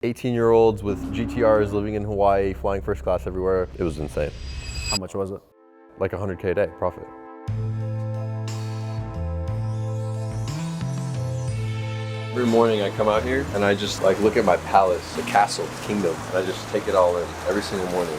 18-year-olds with GTRs living in Hawaii, flying first class everywhere. It was insane. How much was it? Like 100K a day profit. Every morning I come out here and I just like look at my palace, the castle, the kingdom, and I just take it all in every single morning.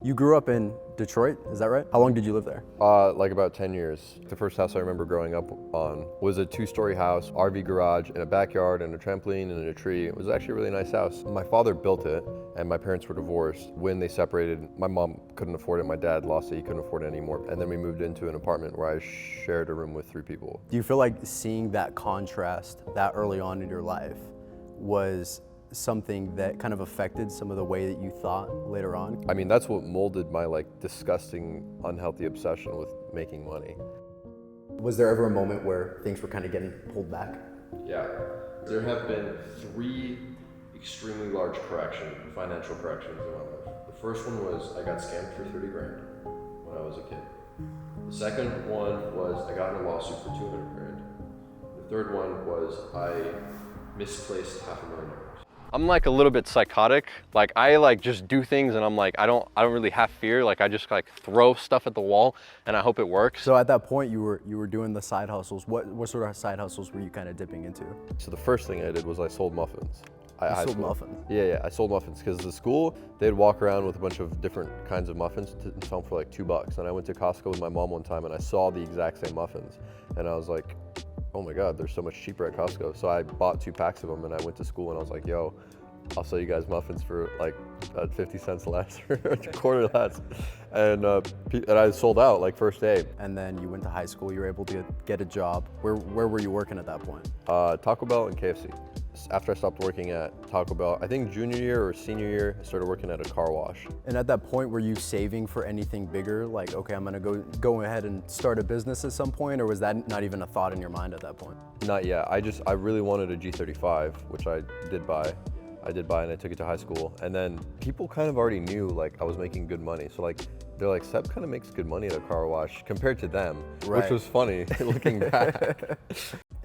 You grew up in Detroit, is that right? How long did you live there? Like about 10 years. The first house I remember growing up on was a 2-story house, RV garage, and a backyard, and a trampoline, and a tree. It was actually a really nice house. My father built it, and my parents were divorced. When they separated, my mom couldn't afford it, my dad lost it, he couldn't afford it anymore. And then we moved into an apartment where I shared a room with 3 people. Do you feel like seeing that contrast that early on in your life was something that kind of affected some of the way that you thought later on? I mean, that's what molded my like disgusting, unhealthy obsession with making money. Was there ever a moment where things were kind of getting pulled back? Yeah. There have been 3 extremely large financial corrections in my life. The first one was I got scammed for 30 grand when I was a kid. The second one was I got in a lawsuit for 200 grand. The third one was I misplaced $500,000. I'm like a little bit psychotic. Like I like just do things and I'm like, I don't really have fear. Like I just like throw stuff at the wall and I hope it works. So at that point you were doing the side hustles. What sort of side hustles were you kind of dipping into? So the first thing I did was I sold muffins. You sold muffins? Yeah, I sold muffins because the school, they'd walk around with a bunch of different kinds of muffins and sell them for like $2. And I went to Costco with my mom one time and I saw the exact same muffins. And I was like, oh my God, they're so much cheaper at Costco. So I bought 2 packs of them and I went to school and I was like, yo, I'll sell you guys muffins for like 50 cents less or a quarter less. And I sold out like first day. And then you went to high school, you were able to get a job. Where were you working at that point? Taco Bell and KFC. After I stopped working at Taco Bell, I think junior year or senior year, I started working at a car wash. And at that point, were you saving for anything bigger? Like, okay, I'm gonna go ahead and start a business at some point, or was that not even a thought in your mind at that point? Not yet. I really wanted a G35, which I did buy. And I took it to high school. And then people kind of already knew like I was making good money. So like, they're like, Sebb kind of makes good money at a car wash compared to them, right. Which was funny looking back.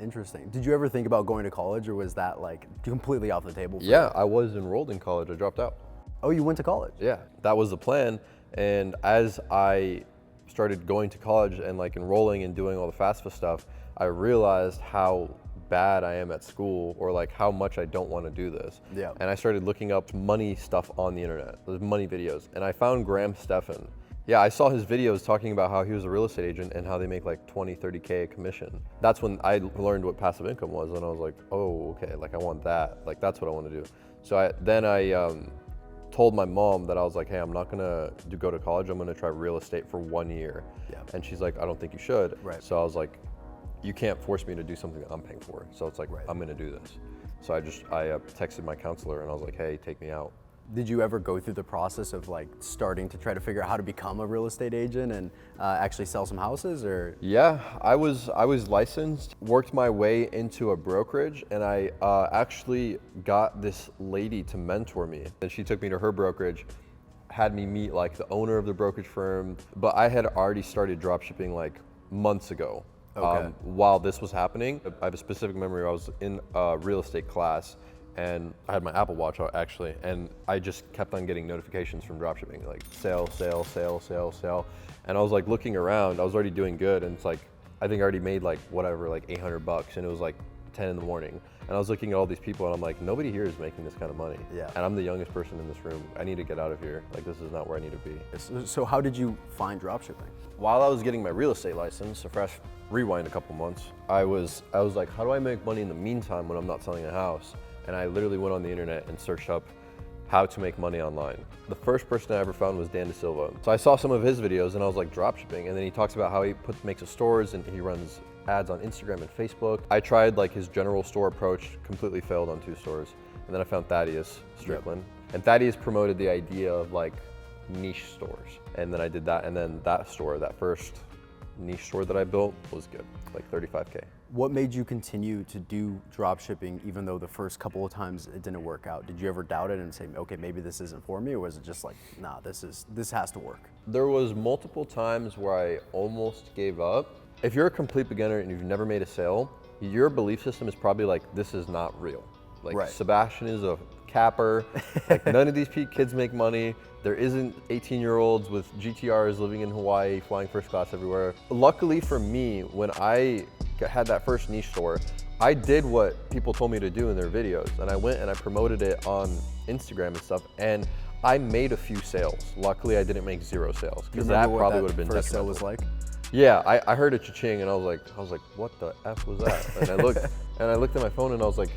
Interesting. Did you ever think about going to college, or was that like completely off the table for Yeah, you? I was enrolled in college. I dropped out. Oh, you went to college? Yeah, that was the plan. And as I started going to college and like enrolling and doing all the FAFSA stuff, I realized how bad I am at school, or like how much I don't want to do this. Yeah. And I started looking up money stuff on the internet, those money videos, and I found Graham Stephan. Yeah, I saw his videos talking about how he was a real estate agent and how they make like 20, 30K a commission. That's when I learned what passive income was, and I was like, oh, okay, like I want that. Like that's what I want to do. So I told my mom that I was like, hey, I'm not gonna go to college. I'm gonna try real estate for 1 year. Yeah. And she's like, I don't think you should. Right. So I was like, you can't force me to do something that I'm paying for. So it's like, right. I'm gonna do this. So I texted my counselor and I was like, hey, take me out. Did you ever go through the process of like starting to try to figure out how to become a real estate agent and actually sell some houses, or? Yeah, I was licensed, worked my way into a brokerage, and I actually got this lady to mentor me. And she took me to her brokerage, had me meet like the owner of the brokerage firm, but I had already started dropshipping like months ago. Okay. While this was happening, I have a specific memory. I was in a real estate class and I had my Apple Watch out actually, and I just kept on getting notifications from dropshipping, like sale, sale, sale, sale, sale. And I was like looking around, I was already doing good, and it's like, I think I already made like whatever, like $800, and it was like 10 in the morning. And I was looking at all these people and I'm like, nobody here is making this kind of money. Yeah. And I'm the youngest person in this room. I need to get out of here. Like, this is not where I need to be. So how did you find dropshipping? While I was getting my real estate license, a fresh rewind a couple months, I was like, how do I make money in the meantime when I'm not selling a house? And I literally went on the internet and searched up how to make money online. The first person I ever found was Dan DeSilva. So I saw some of his videos and I was like, dropshipping. And then he talks about how he makes a stores and he runs ads on Instagram and Facebook. I tried like his general store approach, completely failed on 2 stores. And then I found Thaddeus Strickland. Yep. And Thaddeus promoted the idea of like niche stores. And then I did that, and then that store, that first niche store that I built was good, like 35K. What made you continue to do dropshipping even though the first couple of times it didn't work out? Did you ever doubt it and say, okay, maybe this isn't for me, or was it just like, nah, this has to work? There was multiple times where I almost gave up. If you're a complete beginner and you've never made a sale, your belief system is probably like, this is not real. Like Right. Sebastian is a capper. Like none of these kids make money. There isn't 18-year-olds with GTRs living in Hawaii, flying first class everywhere. Luckily for me, when I had that first niche store, I did what people told me to do in their videos, and I went and I promoted it on Instagram and stuff, and I made a few sales. Luckily, I didn't make 0 sales, because that probably would have been first sale detrimental. was like? Yeah, I heard a cha-ching, and I was like, what the F was that? And I looked at my phone, and I was like,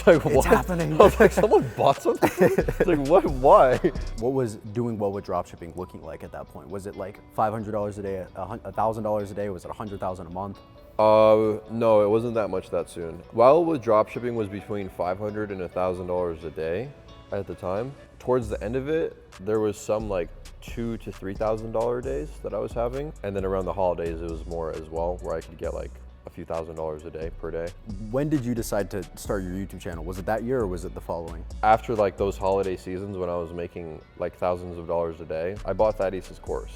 what? It's happening. I was like, someone bought something? It's like, what? Why? What was doing well with dropshipping looking like at that point? Was it like $500 a day, $1,000 a day? Was it $100,000 a month? No, it wasn't that much that soon. Well, with dropshipping was between $500 and $1,000 a day at the time. Towards the end of it, there was some like $2,000 to $3,000 days that I was having. And then around the holidays, it was more as well, where I could get like a few $1,000s a day per day. When did you decide to start your YouTube channel? Was it that year or was it the following? After like those holiday seasons when I was making like thousands of dollars a day, I bought Thaddeus's course.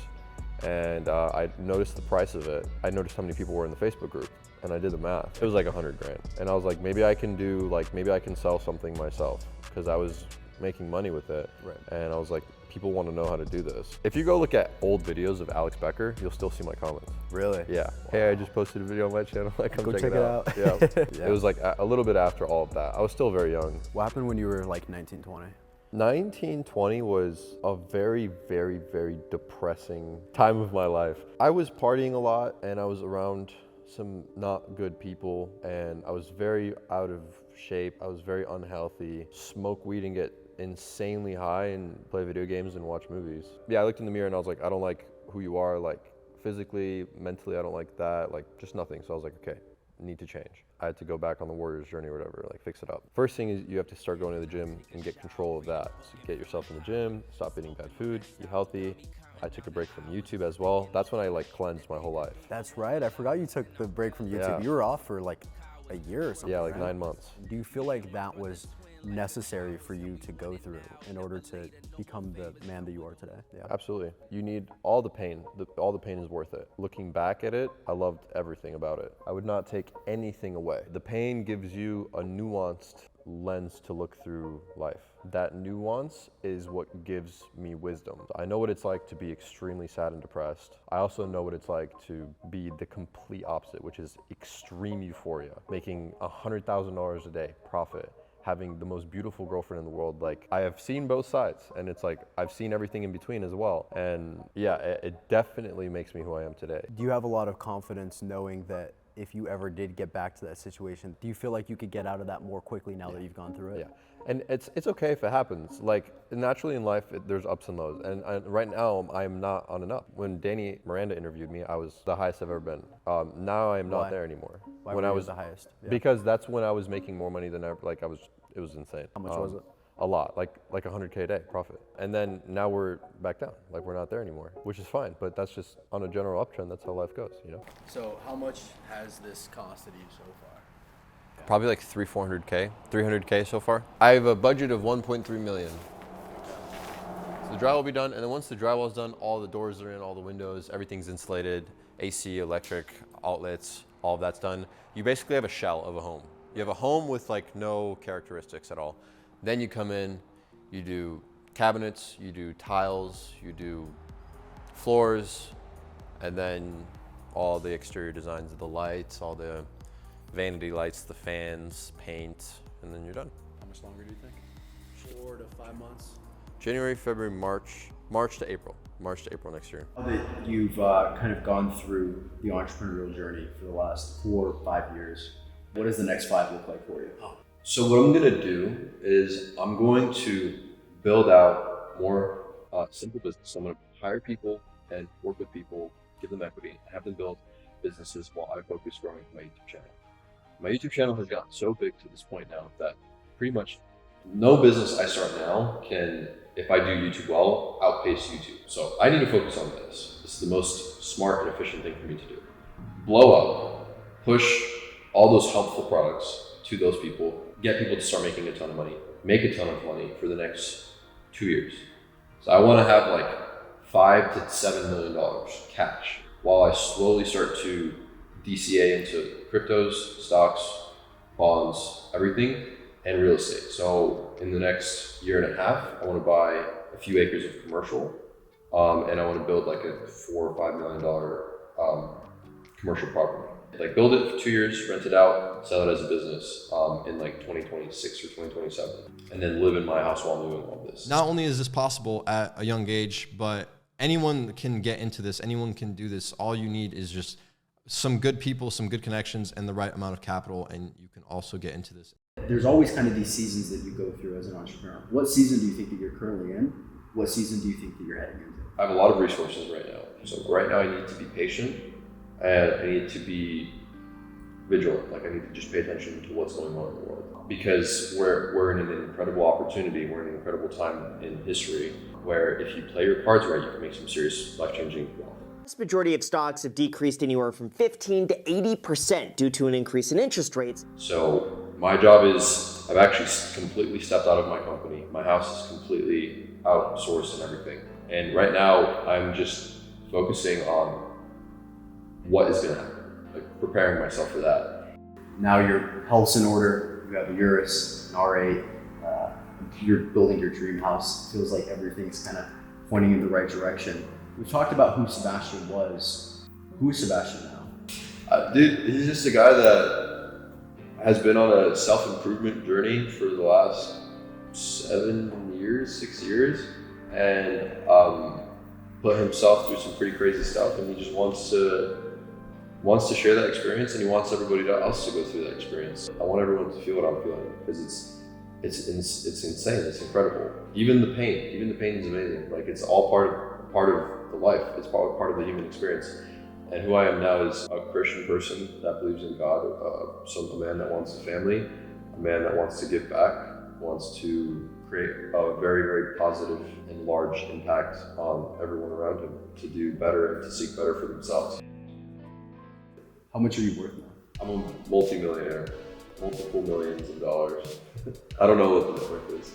And I noticed the price of it. I noticed how many people were in the Facebook group, and I did the math. It was like 100 grand. And I was like, maybe I can sell something myself, because I was making money with it. Right. And I was like, people want to know how to do this. If you go look at old videos of Alex Becker, you'll still see my comments. Really? Yeah. Wow. Hey, I just posted a video on my channel. Like, come check it out. Yeah. Yeah. It was like a little bit after all of that. I was still very young. What happened when you were like 19, 20? 1920 was a very, very, very depressing time of my life. I was partying a lot, and I was around some not good people, and I was very out of shape. I was very unhealthy. Smoke weed and get insanely high and play video games and watch movies. Yeah, I looked in the mirror and I was like, I don't like who you are, like physically, mentally, I don't like that, like just nothing. So I was like, okay, need to change. I had to go back on the warrior's journey or whatever, like fix it up. First thing is you have to start going to the gym and get control of that. So get yourself in the gym, stop eating bad food, eat healthy. I took a break from YouTube as well. That's when I like cleansed my whole life. That's right. I forgot you took the break from YouTube. Yeah. You were off for like a year or something. Yeah, like right? 9 months. Do you feel like that was necessary for you to go through in order to become the man that you are today? Yeah. Absolutely. You need all the pain. All the pain is worth it. Looking back at it, I loved everything about it. I would not take anything away. The pain gives you a nuanced lens to look through life. That nuance is what gives me wisdom. I know what it's like to be extremely sad and depressed. I also know what it's like to be the complete opposite, which is extreme euphoria, making $100,000 a day profit, having the most beautiful girlfriend in the world. Like, I have seen both sides, and it's like I've seen everything in between as well. And yeah, it definitely makes me who I am today. Do you have a lot of confidence knowing that if you ever did get back to that situation, do you feel like you could get out of that more quickly now that you've gone through it? Yeah, and it's okay if it happens. Like, naturally in life, there's ups and lows. And right now, I'm not on an up. When Danny Miranda interviewed me, I was the highest I've ever been. Now I am not there anymore. Why when were I you was the highest? Yeah. Because that's when I was making more money than ever. Like, it was insane. How much was it? A lot, like 100K a day profit. And then now we're back down, like we're not there anymore, which is fine, but that's just on a general uptrend. That's how life goes, you know? So how much has this costed you so far? Probably like 300K so far. I have a budget of 1.3 million. So the drywall will be done, and then once the drywall's done, all the doors are in, all the windows, everything's insulated, AC, electric, outlets, all of that's done. You basically have a shell of a home. You have a home with like no characteristics at all. Then you come in, you do cabinets, you do tiles, you do floors, and then all the exterior designs of the lights, all the vanity lights, the fans, paint, and then you're done. How much longer do you think? 4 to 5 months? January, February, March to April next year. Now that you've kind of gone through the entrepreneurial journey for the last 4 or 5 years, what does the next 5 look like for you? So what I'm gonna do is I'm going to build out more simple business. I'm gonna hire people and work with people, give them equity, and have them build businesses while I focus growing my YouTube channel. My YouTube channel has gotten so big to this point now that pretty much no business I start now can, if I do YouTube well, outpace YouTube. So I need to focus on this. This is the most smart and efficient thing for me to do. Blow up, push all those helpful products to those people, get people to start making a ton of money, make a ton of money for the next 2 years. So I want to have like $5 to $7 million cash while I slowly start to DCA into cryptos, stocks, bonds, everything, and real estate. So in the next year and a half, I want to buy a few acres of commercial, and I want to build like a $4 or $5 million commercial property. Like build it for 2 years, rent it out, sell it as a business in like 2026 or 2027, and then live in my house while doing all this. Not only is this possible at a young age, but anyone can get into this. Anyone can do this. All you need is just some good people, some good connections, and the right amount of capital, and you can also get into this. There's always kind of these seasons that you go through as an entrepreneur. What season do you think that you're currently in? What season do you think that you're heading into? I have a lot of resources right now. So right now I need to be patient, and I need to be vigilant. Like I need to just pay attention to what's going on in the world, because we're in an incredible opportunity. We're in an incredible time in history where if you play your cards right, you can make some serious life-changing wealth. The vast majority of stocks have decreased anywhere from 15 to 80% due to an increase in interest rates. So my job is, I've actually completely stepped out of my company. My house is completely outsourced and everything. And right now I'm just focusing on what is gonna happen, like preparing myself for that. Now your health's in order, you have a Urus, an R8, you're building your dream house. It feels like everything's kind of pointing in the right direction. We've talked about who Sebastian was. Who is Sebastian now? Dude, he's just a guy that has been on a self-improvement journey for the last 6 years, and put himself through some pretty crazy stuff, and he just wants to share that experience, and he wants everybody else to go through that experience. I want everyone to feel what I'm feeling, because it's insane, it's incredible. Even the pain is amazing. Like it's all part of the life. It's part of the human experience. And who I am now is a Christian person that believes in God, a man that wants a family, a man that wants to give back, wants to create a very, very positive and large impact on everyone around him, to do better and to seek better for themselves. How much are you worth now? I'm a multi-millionaire, multiple millions of dollars. I don't know what the net worth is,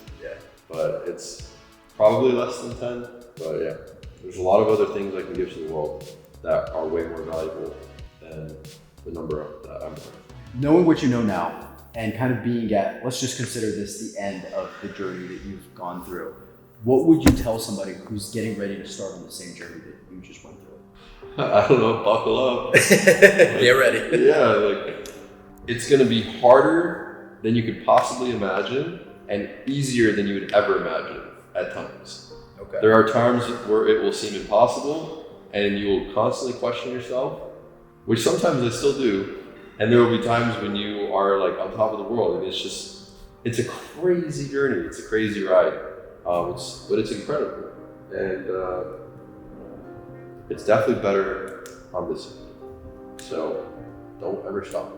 but it's probably less than 10, but yeah. There's a lot of other things I can give to the world that are way more valuable than the number that I'm worth. Knowing what you know now, and kind of being at, let's just consider this the end of the journey that you've gone through, what would you tell somebody who's getting ready to start on the same journey that you just went through? I don't know, buckle up. Get ready. Yeah, like it's gonna be harder than you could possibly imagine and easier than you would ever imagine at times. Okay. There are times where it will seem impossible and you will constantly question yourself, which sometimes I still do. And there will be times when you are like on top of the world, and it's a crazy journey. It's a crazy ride, but it's incredible. And it's definitely better on this end. So don't ever stop.